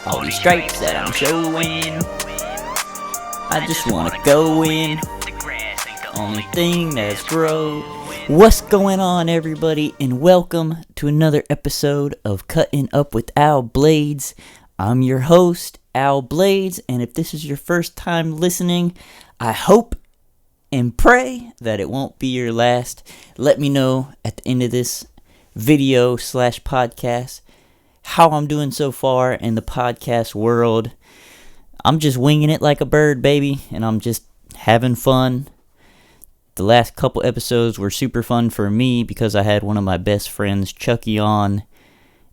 All these stripes that I'm showing, I just wanna go in. Only thing that's grow. What's going on, everybody, and welcome to another episode of Cuttin Up with Bladez. I'm your host, Bladez, and if this is your first time listening, I hope and pray that it won't be your last. Let me know at the end of this video / podcast how I'm doing so far in the podcast world. I'm just winging it like a bird, baby, and I'm just having fun. The last couple episodes were super fun for me because I had one of my best friends, Chucky, on,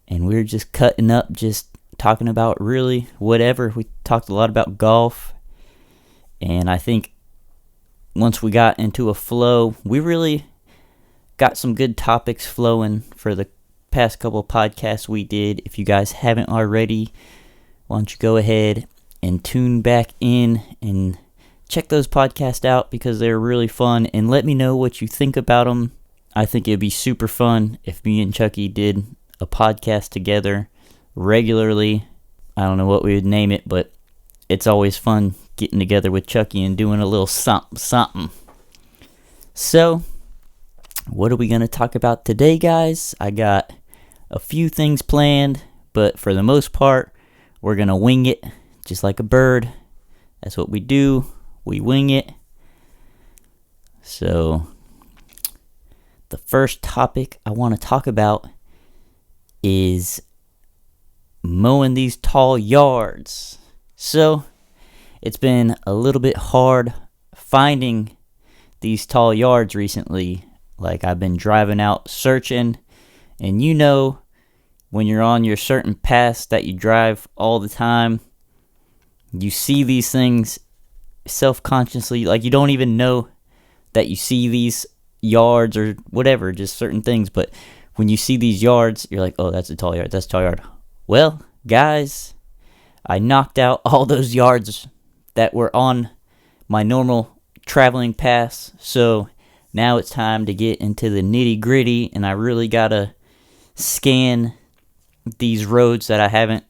and we were just cutting up, just talking about really whatever. We talked a lot about golf, and I think once we got into a flow, we really got some good topics flowing for the past couple podcasts we did. If you guys haven't already, why don't you go ahead and tune back in and check those podcasts out because they're really fun, and let me know what you think about them. I think it'd be super fun if me and Chucky did a podcast together regularly. I don't know what we would name it, but it's always fun getting together with Chucky and doing a little something. So, what are we going to talk about today, guys? I got a few things planned, but for the most part, we're going to wing it just like a bird. That's what we do. We wing it. So, the first topic I want to talk about is mowing these tall yards. So, it's been a little bit hard finding these tall yards recently. Like, I've been driving out searching, and you know, when you're on your certain paths that you drive all the time, you see these things self-consciously, like you don't even know that you see these yards or whatever, just certain things, but when you see these yards, you're like, oh, that's a tall yard, that's a tall yard. Well, guys, I knocked out all those yards that were on my normal traveling paths, so now it's time to get into the nitty-gritty, and I really gotta scan these roads that I haven't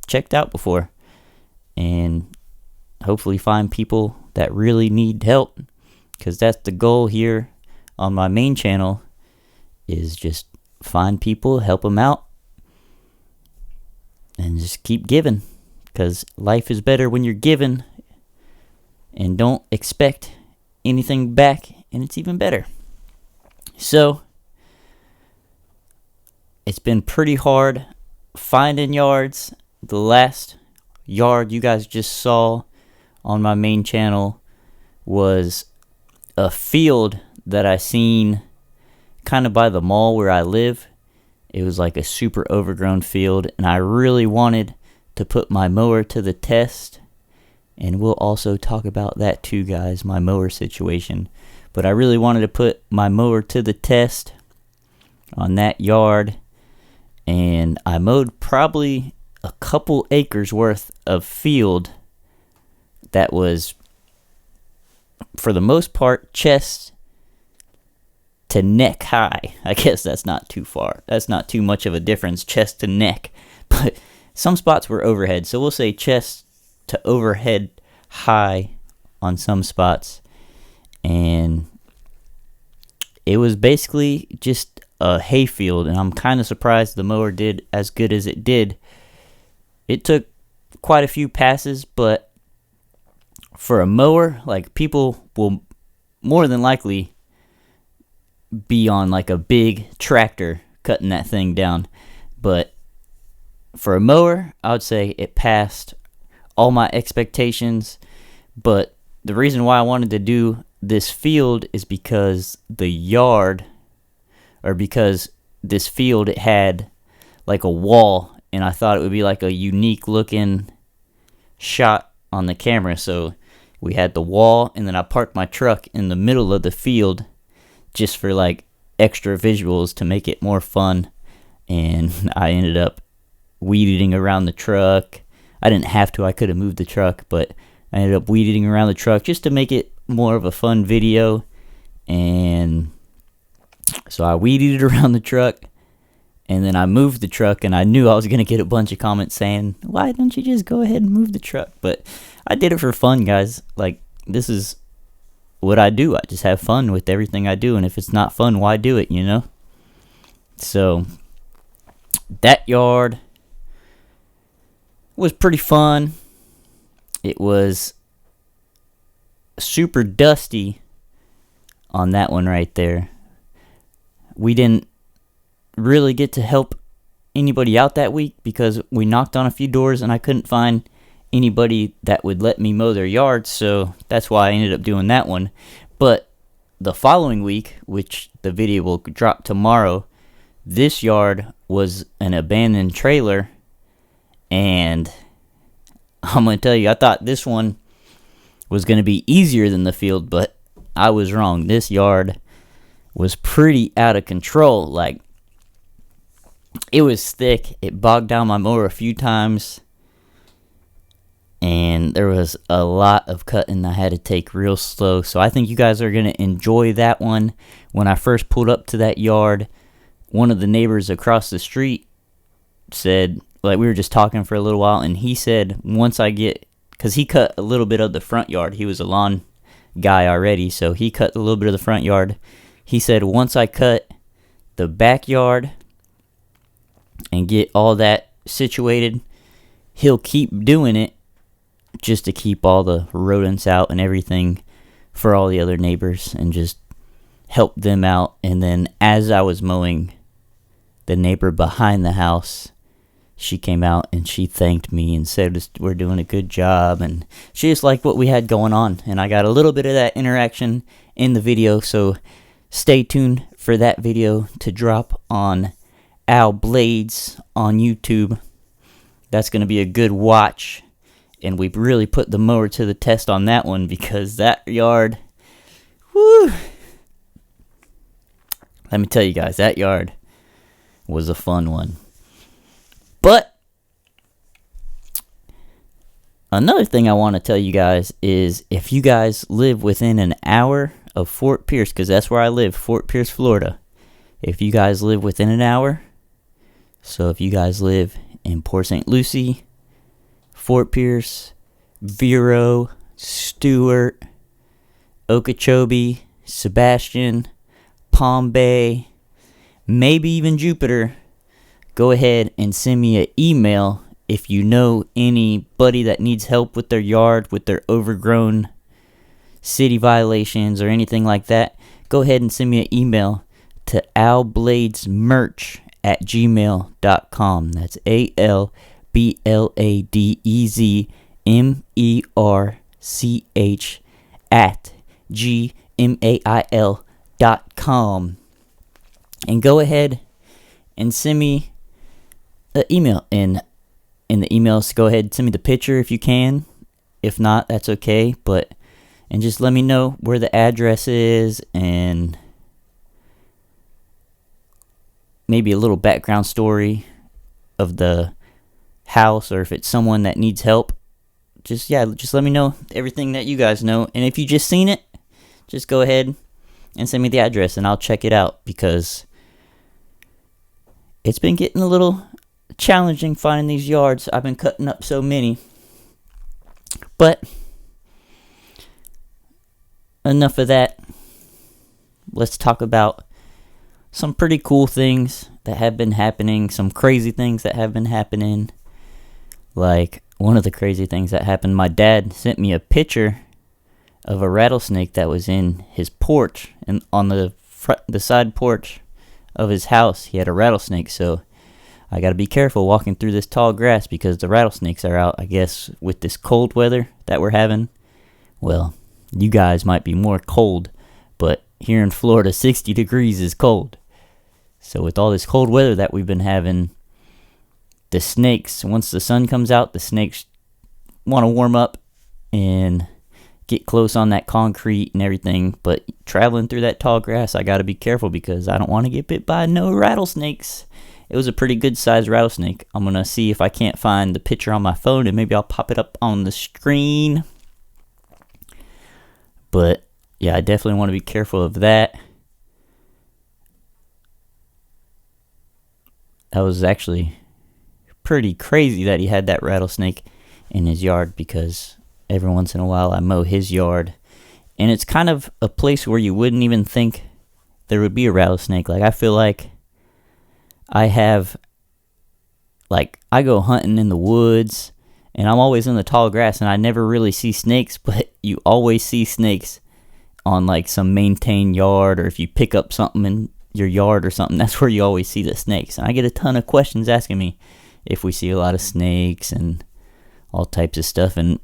checked out before, and hopefully find people that really need help, because that's the goal here on my main channel, is just find people, help them out, and just keep giving, because life is better when you're giving and don't expect anything back, and it's even better. So, it's been pretty hard finding yards. The last yard you guys just saw on my main channel was a field that I seen kind of by the mall where I live. It was like a super overgrown field, and I really wanted to put my mower to the test, and we'll also talk about that too, guys, my mower situation. But I really wanted to put my mower to the test on that yard, and I mowed probably a couple acres worth of field that was, for the most part, chest to neck high. I guess that's not too far. That's not too much of a difference, chest to neck. But some spots were overhead, so we'll say chest to overhead high on some spots. And it was basically just a hayfield, and I'm kind of surprised the mower did as good as it did. It took quite a few passes, but for a mower, like, people will more than likely be on like a big tractor cutting that thing down. But for a mower, I would say it passed all my expectations. But the reason why I wanted to do this field is because the yard, or because this field, it had like a wall, and I thought it would be like a unique looking shot on the camera. So we had the wall, and then I parked my truck in the middle of the field just for like extra visuals to make it more fun. And I ended up weed eating around the truck. I didn't have to, I could have moved the truck, but I ended up weed eating around the truck just to make it more of a fun video. And so I weed eated around the truck, And then I moved the truck, and I knew I was going to get a bunch of comments saying, why don't you just go ahead and move the truck? But I did it for fun, guys. Like, this is what I do. I just have fun with everything I do. And if it's not fun, why do it, you know? So, that yard was pretty fun. It was super dusty on that one right there. We didn't really get to help anybody out that week because we knocked on a few doors and I couldn't find anybody that would let me mow their yard, so that's why I ended up doing that one. But the following week, which the video will drop tomorrow, this yard was an abandoned trailer, and I'm going to tell you, I thought this one was going to be easier than the field, but I was wrong. This yard was pretty out of control. Like, it was thick. It bogged down my mower a few times, and there was a lot of cutting I had to take real slow. So I think you guys are going to enjoy that one. When I first pulled up to that yard, one of the neighbors across the street said, like, we were just talking for a little while, and he said, once I get, because he cut a little bit of the front yard. He was a lawn guy already, so he cut a little bit of the front yard. He said, once I cut the backyard and get all that situated, he'll keep doing it just to keep all the rodents out and everything for all the other neighbors and just help them out. And then as I was mowing, the neighbor behind the house, she came out and she thanked me and said we're doing a good job, and she just liked what we had going on. And I got a little bit of that interaction in the video, so stay tuned for that video to drop on Al Bladez on YouTube. That's going to be a good watch, and we really put the mower to the test on that one because that yard, whoo, let me tell you guys, that yard was a fun one. But another thing I want to tell you guys is if you guys live within an hour of Fort Pierce, because that's where I live, Fort Pierce, Florida. If you guys live within an hour, so if you guys live in Port St. Lucie, Fort Pierce, Vero, Stewart, Okeechobee, Sebastian, Palm Bay, maybe even Jupiter, go ahead and send me an email if you know anybody that needs help with their yard, with their overgrown city violations or anything like that. Go ahead and send me an email to albladezmerch@gmail.com. That's ALBLADEZMERCH@gmail.com. And go ahead and send me an email. And in the emails, go ahead and send me the picture if you can. If not, that's okay. And just let me know where the address is and maybe a little background story of the house, or if it's someone that needs help. Just let me know everything that you guys know. And if you just seen it, just go ahead and send me the address and I'll check it out, because it's been getting a little challenging finding these yards. I've been cutting up so many. But enough of that. Let's talk about some pretty cool things that have been happening, some crazy things that have been happening. Like, one of the crazy things that happened, my dad sent me a picture of a rattlesnake that was in his porch, and on the side porch of his house, he had a rattlesnake. So I got to be careful walking through this tall grass because the rattlesnakes are out, I guess, with this cold weather that we're having. Well, you guys might be more cold, but here in Florida, 60 degrees is cold. So with all this cold weather that we've been having, the snakes, once the sun comes out, the snakes want to warm up and get close on that concrete and everything. But traveling through that tall grass, I got to be careful because I don't want to get bit by no rattlesnakes. It was a pretty good sized rattlesnake. I'm going to see if I can't find the picture on my phone, and maybe I'll pop it up on the screen. But yeah, I definitely want to be careful of that. that was actually pretty crazy that he had that rattlesnake in his yard, because every once in a while I mow his yard, and it's kind of a place where you wouldn't even think there would be a rattlesnake. Like, I feel like I go hunting in the woods, and I'm always in the tall grass, and I never really see snakes, but you always see snakes on like some maintained yard, or if you pick up something in your yard or something, that's where you always see the snakes. And I get a ton of questions asking me if we see a lot of snakes and all types of stuff. And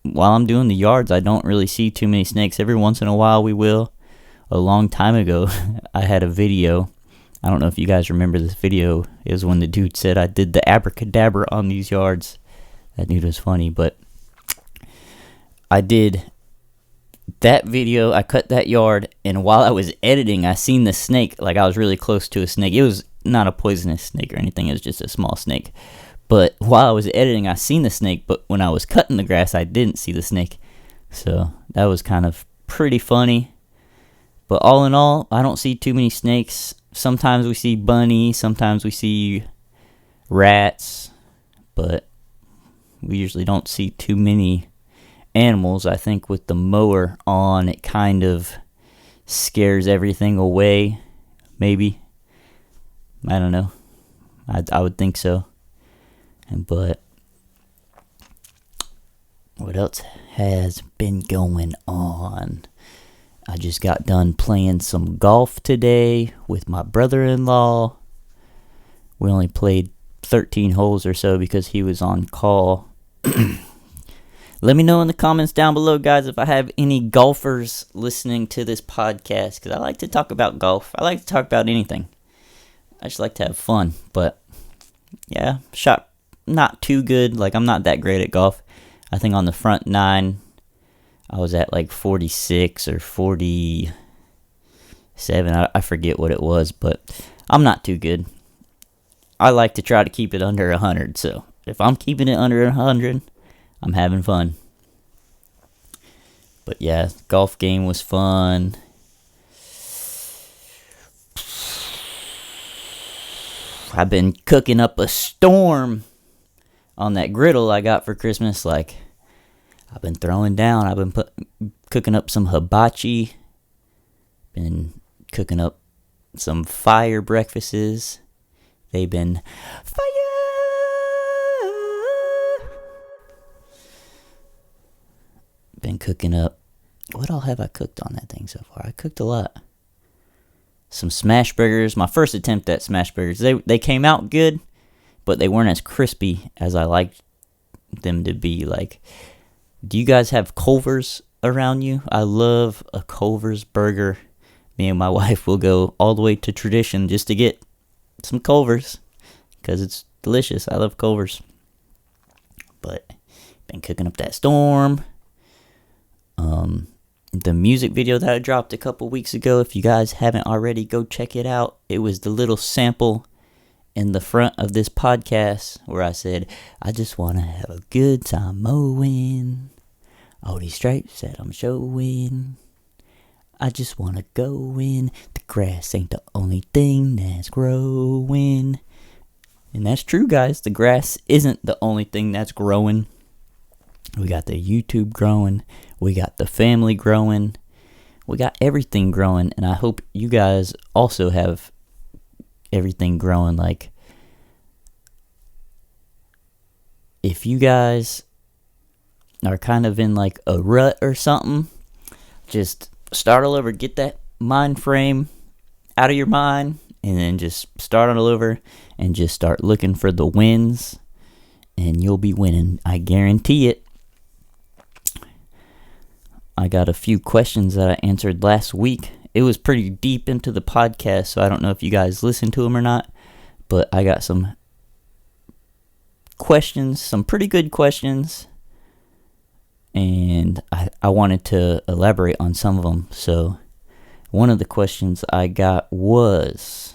while I'm doing the yards, I don't really see too many snakes. Every once in a while we will. A long time ago, I had a video. I don't know if you guys remember this video. It was when the dude said I did the abracadabra on these yards. That dude was funny, but I did that video. I cut that yard, and while I was editing, I seen the snake. Like, I was really close to a snake. It was not a poisonous snake or anything. It was just a small snake. But while I was editing, I seen the snake, but when I was cutting the grass, I didn't see the snake. So that was kind of pretty funny. But all in all, I don't see too many snakes. Sometimes we see bunny, sometimes we see rats, but we usually don't see too many animals. I think with the mower on, it kind of scares everything away, maybe. I don't know. I would think so. But what else has been going on? I just got done playing some golf today with my brother-in-law. We only played 13 holes or so because he was on call. Let me know in the comments down below, guys, if I have any golfers listening to this podcast, because I like to talk about golf. I like to talk about anything. I just like to have fun. But yeah, shot not too good. Like, I'm not that great at golf. I think on the front nine, I was at like 46 or 47. I forget what it was, but I'm not too good. I like to try to keep it under 100. So if I'm keeping it under 100, I'm having fun. But yeah, golf game was fun. I've been cooking up a storm on that griddle I got for Christmas. Like, I've been throwing down. I've been cooking up some hibachi. Been cooking up some fire breakfasts. They've been fire. Been cooking up. What all have I cooked on that thing so far? I cooked a lot. Some smash burgers. My first attempt at smash burgers. They came out good, but they weren't as crispy as I liked them to be. Like, do you guys have Culver's around you? I love a Culver's burger. Me and my wife will go all the way to Tradition just to get some Culver's because it's delicious. I love Culver's. But been cooking up that storm. The music video that I dropped a couple weeks ago, if you guys haven't already, go check it out. It was the little sample in the front of this podcast where I said, I just want to have a good time mowing. All these stripes that I'm showing. I just want to go in. The grass ain't the only thing that's growing. And that's true, guys. The grass isn't the only thing that's growing. We got the YouTube growing. We got the family growing. We got everything growing. And I hope you guys also have everything growing. Like, if you guys are kind of in like a rut or something, just start all over. Get that mind frame out of your mind, and then just start all over and just start looking for the wins, and you'll be winning. I guarantee it. I got a few questions that I answered last week. It was pretty deep into the podcast, so I don't know if you guys listened to them or not, but I got some questions, some pretty good questions, and I wanted to elaborate on some of them. So one of the questions I got was,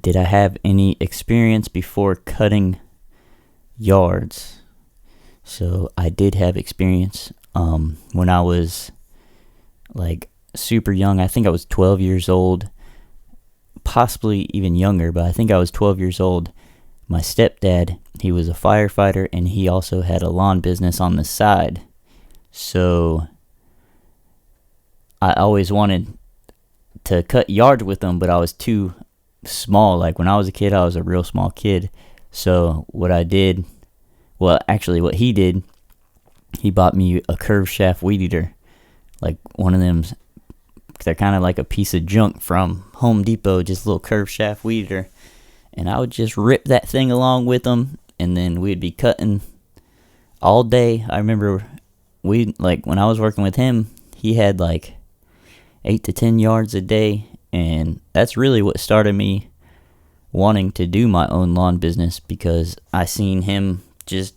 did I have any experience before cutting yards? So I did have experience when I was like super young. I think I was 12 years old, possibly even younger, but I think I was 12 years old. My stepdad, he was a firefighter, and he also had a lawn business on the side. So I always wanted to cut yards with him, but I was too small. Like when I was a kid, I was a real small kid. So what I did, well, actually what he did, he bought me a curved shaft weed eater. Like one of them, they're kind of like a piece of junk from Home Depot, just a little curved shaft weed eater. And I would just rip that thing along with him, and then we'd be cutting all day. I remember when I was working with him, he had like 8 to 10 yards a day, and that's really what started me wanting to do my own lawn business, because I seen him just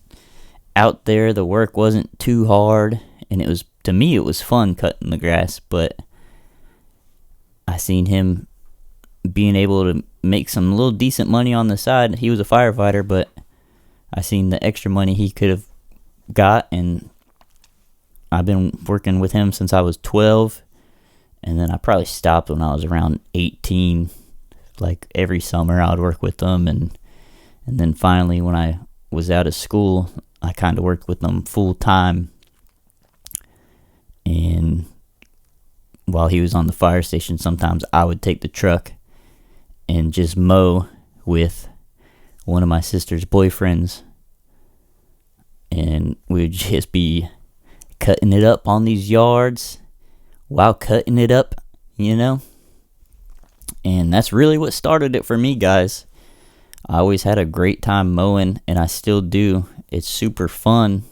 out there. The work wasn't too hard, and to me it was fun cutting the grass, but I seen him being able to make some little decent money on the side. He was a firefighter, but I seen the extra money he could have got, and I've been working with him since I was 12, and then I probably stopped when I was around 18. Like every summer I would work with them, and then finally when I was out of school, I kind of worked with them full time. And while he was on the fire station, sometimes I would take the truck and just mow with one of my sister's boyfriends, and we would just be cutting it up on these yards while cutting it up, and that's really what started it for me, guys. I always had a great time mowing, and I still do. It's super fun.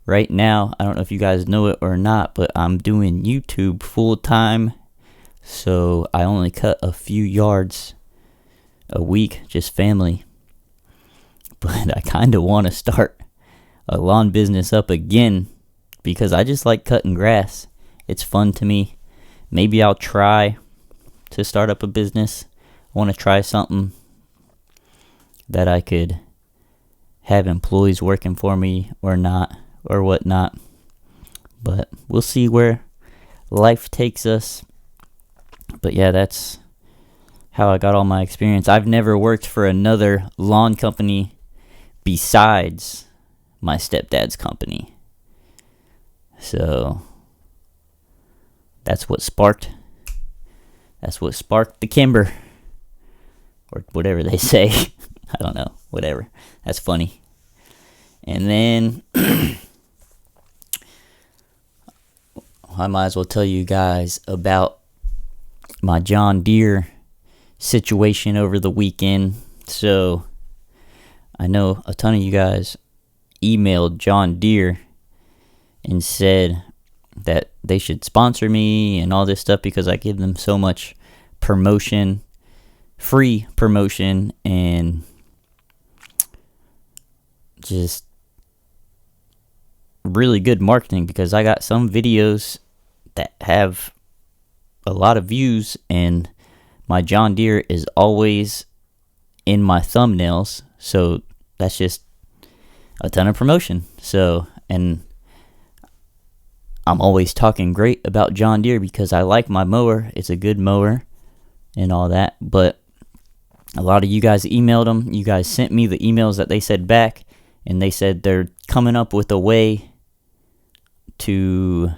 Right now, I don't know if you guys know it or not, but I'm doing YouTube full time, so I only cut a few yards a week, just family. But I kind of want to start a lawn business up again, because I just like cutting grass. It's fun to me. Maybe I'll try to start up a business. I want to try something that I could have employees working for me or not, or whatnot. But we'll see where life takes us. But yeah, that's how I got all my experience. I've never worked for another lawn company besides my stepdad's company. So that's what sparked the kimber, or whatever they say. I don't know, whatever. That's funny. And then I might as well tell you guys about my John Deere situation over the weekend. So I know a ton of you guys emailed John Deere and said that they should sponsor me and all this stuff, because I give them so much promotion, free promotion, and just really good marketing, because I got some videos that have a lot of views, and my John Deere is always in my thumbnails, so that's just a ton of promotion. So, and I'm always talking great about John Deere because I like my mower. It's a good mower and all that, but a lot of you guys emailed them. You guys sent me the emails that they said back, and they said they're coming up with a way to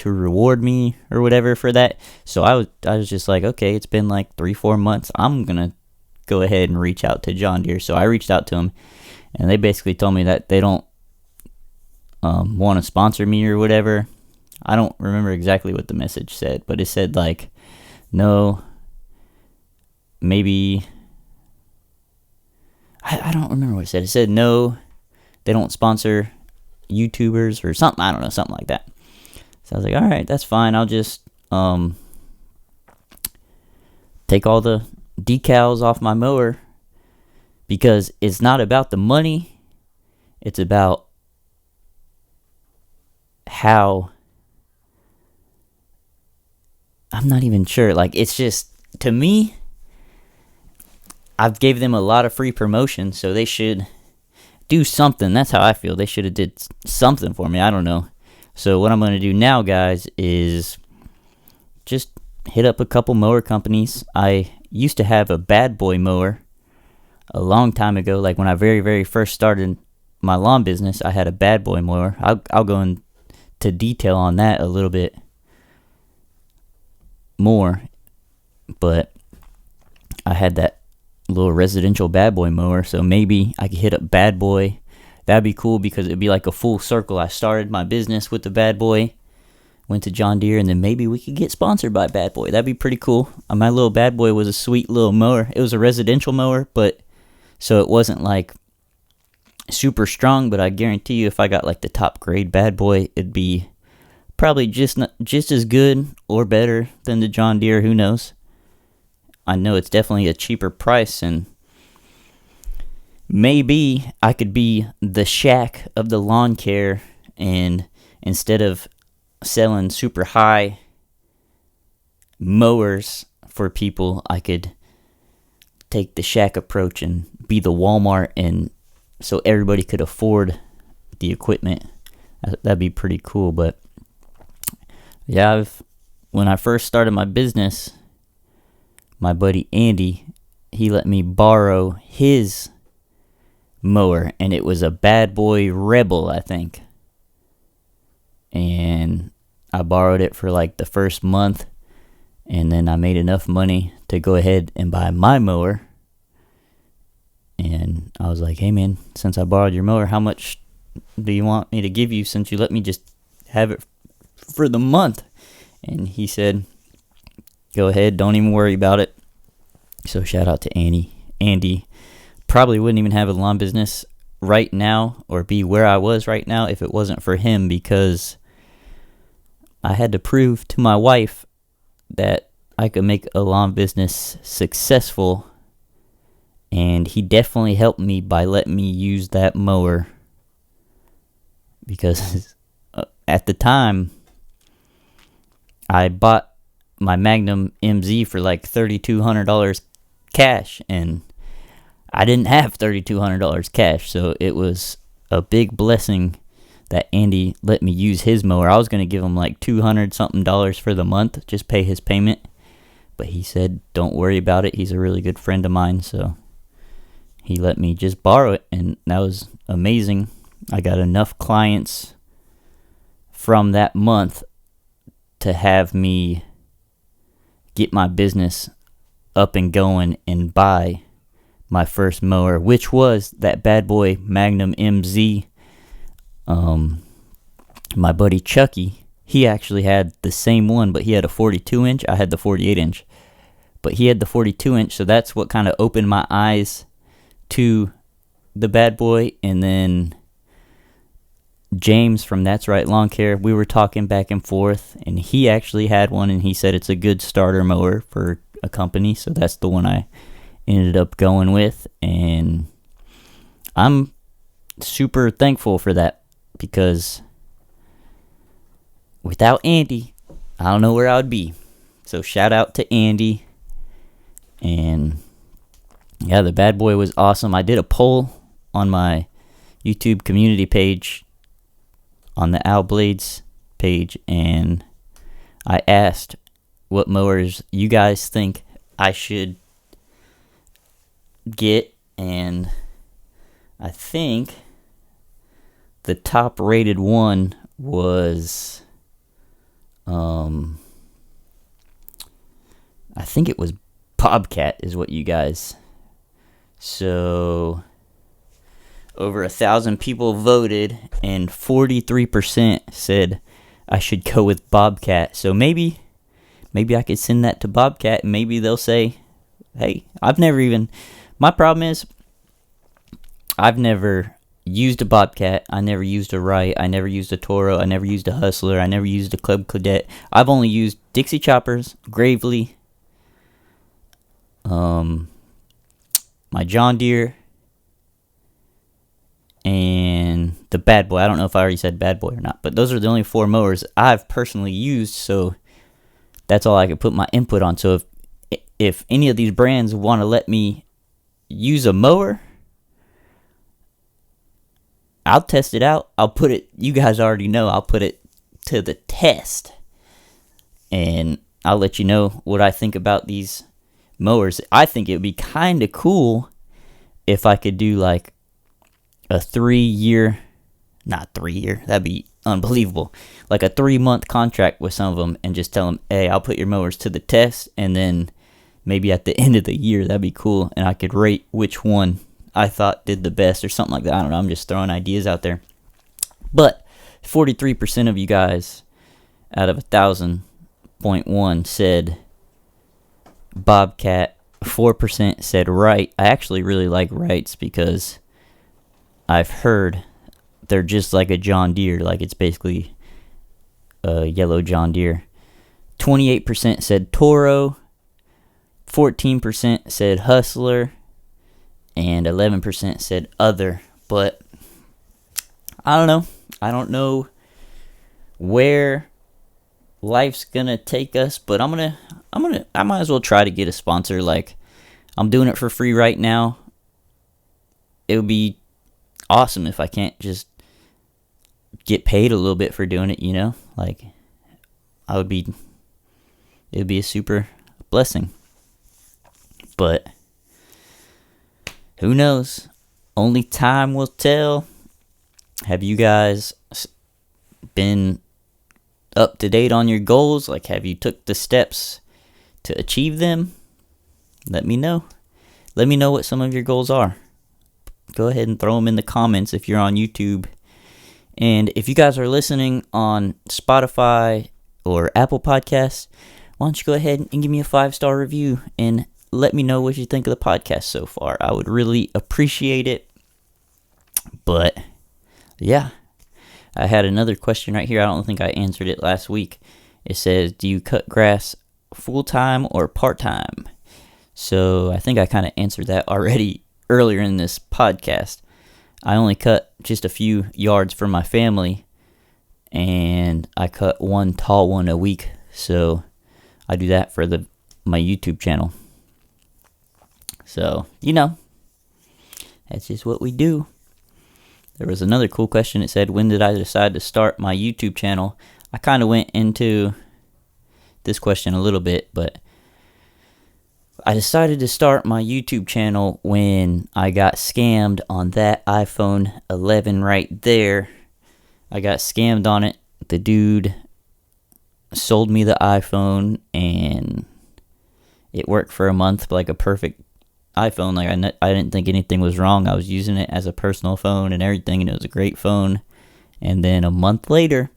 reward me or whatever for that. So I was just like, okay, it's been like 3-4 months. I'm going to go ahead and reach out to John Deere. So I reached out to him, and they basically told me that they don't want to sponsor me or whatever. I don't remember exactly what the message said, but it said like, no, maybe, I don't remember what it said. It said no, they don't sponsor YouTubers or something. I don't know, something like that. So I was like, all right, that's fine. I'll just take all the decals off my mower, because it's not about the money. It's about how, I'm not even sure. Like, it's just, to me, I've gave them a lot of free promotion, so they should do something. That's how I feel. They should have did something for me. I don't know. So what I'm going to do now, guys, is just hit up a couple mower companies. I used to have a bad boy mower a long time ago. Like when I very, very first started my lawn business, I had a bad boy mower. I'll go into detail on that a little bit more, but I had that little residential bad boy mower, so maybe I could hit up bad boy. That'd be cool because it'd be like a full circle. I started my business with the bad boy, went to John Deere, and then maybe we could get sponsored by bad boy. That'd be pretty cool. My little bad boy was a sweet little mower. It was a residential mower, but so it wasn't like super strong, but I guarantee you if I got like the top grade bad boy, it'd be probably just as good or better than the John Deere. Who knows? I know it's definitely a cheaper price, and maybe I could be the Shack of the lawn care, and instead of selling super high mowers for people, I could take the Shack approach and be the Walmart, and so everybody could afford the equipment. That'd be pretty cool. But yeah, when I first started my business, my buddy Andy, he let me borrow his mower, and it was a bad boy Rebel, I think. And I borrowed it for like the first month, and then I made enough money to go ahead and buy my mower. And I was like, hey man, since I borrowed your mower, how much do you want me to give you since you let me just have it for the month? And he said, go ahead, don't even worry about it. So shout out to Andy. Probably wouldn't even have a lawn business right now or be where I was right now if it wasn't for him, because I had to prove to my wife that I could make a lawn business successful, and he definitely helped me by letting me use that mower, because at the time I bought my Magnum MZ for like $3,200 cash, and I didn't have $3,200 cash, so it was a big blessing that Andy let me use his mower. I was going to give him like $200 something for the month, just pay his payment, but he said don't worry about it. He's a really good friend of mine, so he let me just borrow it, and that was amazing. I got enough clients from that month to have me get my business up and going and buy my first mower, which was that bad boy Magnum MZ. My buddy Chucky, he actually had the same one, but he had a 42-inch. I had the 48-inch, but he had the 42-inch, so that's what kind of opened my eyes to the bad boy. And then James from That's Right Lawn Care, we were talking back and forth, and he actually had one, and he said it's a good starter mower for a company, so that's the one I ended up going with, and I'm super thankful for that, because without Andy, I don't know where I would be. So shout out to Andy. And yeah, the bad boy was awesome. I did a poll on my YouTube community page, on the Blades page, and I asked what mowers you guys think I should get, and I think the top rated one was I think it was Bobcat is what you guys. So over 1,000 people voted, and 43% said I should go with Bobcat. So maybe I could send that to Bobcat, and maybe they'll say, hey, my problem is I've never used a Bobcat. I never used a Wright. I never used a Toro. I never used a Hustler. I never used a Club Cadet. I've only used Dixie Choppers, Gravely, my John Deere, and the Bad Boy. I don't know if I already said Bad Boy or not, but those are the only 4 mowers I've personally used, so that's all I could put my input on. So if any of these brands want to let me use a mower, I'll test it out. I'll put it, you guys already know, I'll put it to the test. And I'll let you know what I think about these mowers. I think it would be kind of cool if I could do like a 3-year, not 3-year, that'd be unbelievable, like a 3-month contract with some of them and just tell them, hey, I'll put your mowers to the test, and then maybe at the end of the year, that'd be cool, and I could rate which one I thought did the best or something like that. I don't know, I'm just throwing ideas out there. But 43% of you guys out of 1,000.1 said Bobcat. 4% said right. I actually really like rights because I've heard they're just like a John Deere. Like, it's basically a yellow John Deere. 28% said Toro. 14% said Hustler. And 11% said other. But I don't know. I don't know where life's gonna take us, but I might as well try to get a sponsor. Like, I'm doing it for free right now. It would be awesome if I can't just get paid a little bit for doing it, you know? Like, it would be a super blessing. But who knows? Only time will tell. Have you guys been up to date on your goals? Like, have you took the steps to achieve them? Let me know. Let me know what some of your goals are. Go ahead and throw them in the comments if you're on YouTube. And if you guys are listening on Spotify or Apple Podcasts, why don't you go ahead and give me a 5-star review and let me know what you think of the podcast so far. I would really appreciate it. But yeah, I had another question right here. I don't think I answered it last week. It says, do you cut grass full-time or part-time? So I think I kind of answered that already earlier in this podcast. I only cut just a few yards for my family, and I cut one tall one a week. So I do that for my YouTube channel. So, you know, that's just what we do. There was another cool question. It said, when did I decide to start my YouTube channel? I kind of went into this question a little bit, but I decided to start my YouTube channel when I got scammed on that iPhone 11 right there. I got scammed on it. The dude sold me the iPhone, and it worked for a month like a perfect iPhone. Like, I didn't think anything was wrong. I was using it as a personal phone and everything, and it was a great phone. And then a month later,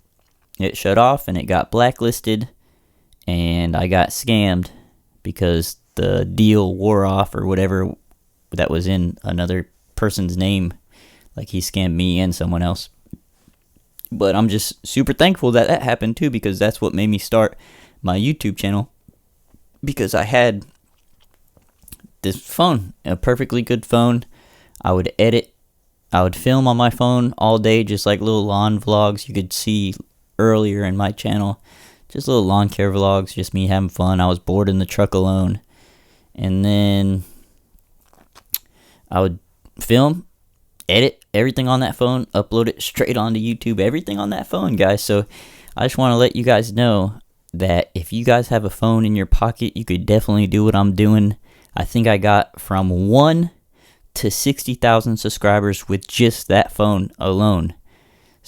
it shut off and it got blacklisted, and I got scammed because the deal wore off or whatever that was in another person's name. Like, he scammed me and someone else. But I'm just super thankful that that happened too, because that's what made me start my YouTube channel. Because I had this phone, a perfectly good phone. I would edit, I would film on my phone all day, just like little lawn vlogs you could see earlier in my channel. Just little lawn care vlogs, just me having fun. I was bored in the truck alone. And then I would film, edit everything on that phone, upload it straight onto YouTube, everything on that phone, guys. So I just want to let you guys know that if you guys have a phone in your pocket, you could definitely do what I'm doing. I think I got from 1 to 60,000 subscribers with just that phone alone.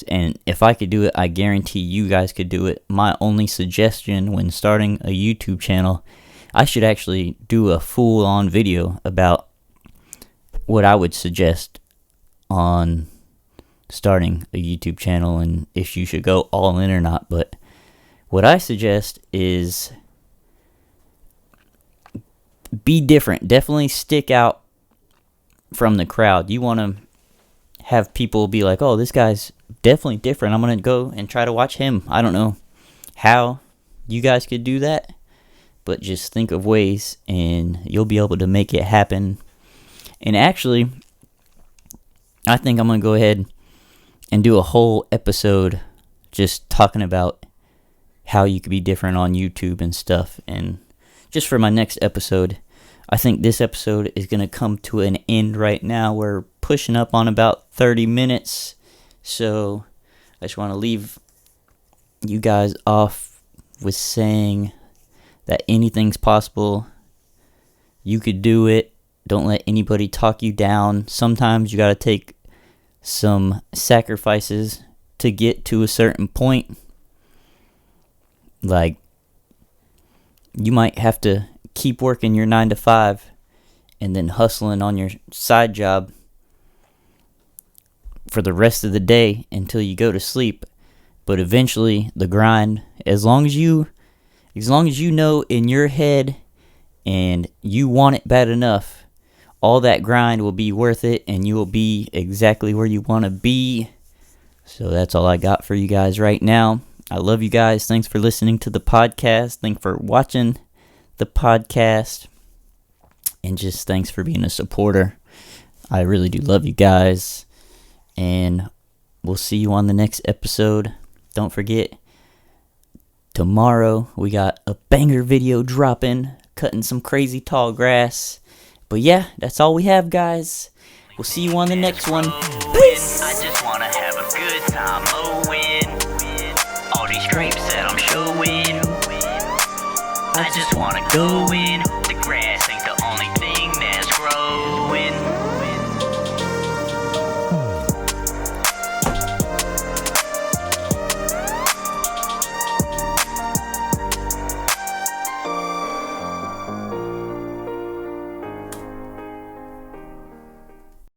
And if I could do it, I guarantee you guys could do it. My only suggestion when starting a YouTube channel, I should actually do a full-on video about what I would suggest on starting a YouTube channel and if you should go all in or not. But what I suggest is be different. Definitely stick out from the crowd. You want to have people be like, oh, this guy's definitely different. I'm going to go and try to watch him. I don't know how you guys could do that, but just think of ways and you'll be able to make it happen. And actually, I think I'm going to go ahead and do a whole episode just talking about how you could be different on YouTube and stuff. And just for my next episode, I think this episode is going to come to an end right now. We're pushing up on about 30 minutes. So I just want to leave you guys off with saying that anything's possible. You could do it. Don't let anybody talk you down. Sometimes you got to take some sacrifices to get to a certain point. Like, you might have to keep working your 9 to 5 and then hustling on your side job for the rest of the day until you go to sleep. But eventually the grind, as long as you know in your head and you want it bad enough, all that grind will be worth it and you will be exactly where you want to be. So that's all I got for you guys right now. I love you guys. Thanks for listening to the podcast. Thanks for watching the podcast. And just thanks for being a supporter. I really do love you guys. And we'll see you on the next episode. Don't forget, tomorrow we got a banger video dropping, cutting some crazy tall grass. But yeah, that's all we have, guys. We'll see you on the next one. Peace! I just wanna have a good time mowing all these grapes that I'm showing. I just wanna go in